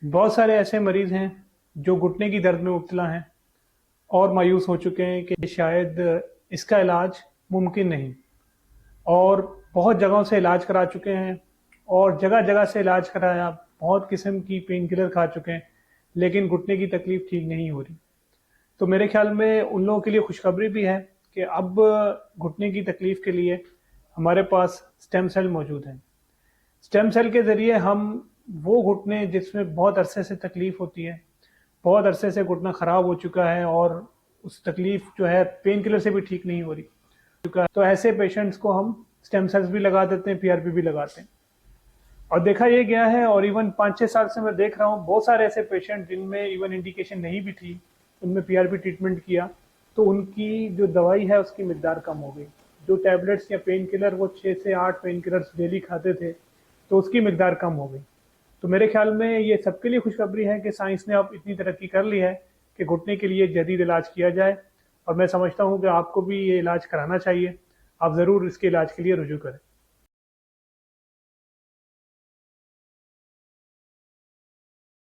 बहुत सारे ऐसे मरीज हैं जो घुटने की दर्द में मुब्तला हैं और मायूस हो चुके हैं कि शायद इसका इलाज मुमकिन नहीं, और बहुत जगहों से इलाज करा चुके हैं और जगह जगह से इलाज कराया, बहुत किस्म की पेन किलर खा चुके हैं, लेकिन घुटने की तकलीफ ठीक नहीं हो रही। तो मेरे ख्याल में उन लोगों के लिए खुशखबरी भी है कि अब घुटने की तकलीफ के लिए हमारे पास स्टेम सेल मौजूद हैं। स्टेम सेल के ज़रिए हम वो घुटने जिसमें बहुत अरसे से तकलीफ होती है, बहुत अरसे से घुटना ख़राब हो चुका है और उस तकलीफ जो है पेन किलर से भी ठीक नहीं हो रही चुका है, तो ऐसे पेशेंट्स को हम स्टेम सेल्स भी लगा देते हैं, पीआरपी भी लगाते हैं। और देखा ये गया है, और इवन 5-6 साल से मैं देख रहा हूँ बहुत सारे ऐसे पेशेंट जिनमें इवन इंडिकेशन नहीं भी थी, उनमें पीआरपी ट्रीटमेंट किया तो उनकी जो दवाई है उसकी मिकदार कम हो गई। जो टैबलेट्स या पेन किलर वो 6 से 8 पेन किलर्स डेली खाते थे, तो उसकी मिकदार कम हो गई। तो मेरे ख्याल में ये सबके लिए खुशखबरी है कि साइंस ने अब इतनी तरक्की कर ली है कि घुटने के लिए जदीद इलाज किया जाए, और मैं समझता हूँ कि आपको भी ये इलाज कराना चाहिए। आप ज़रूर इसके इलाज के लिए रुजू करें।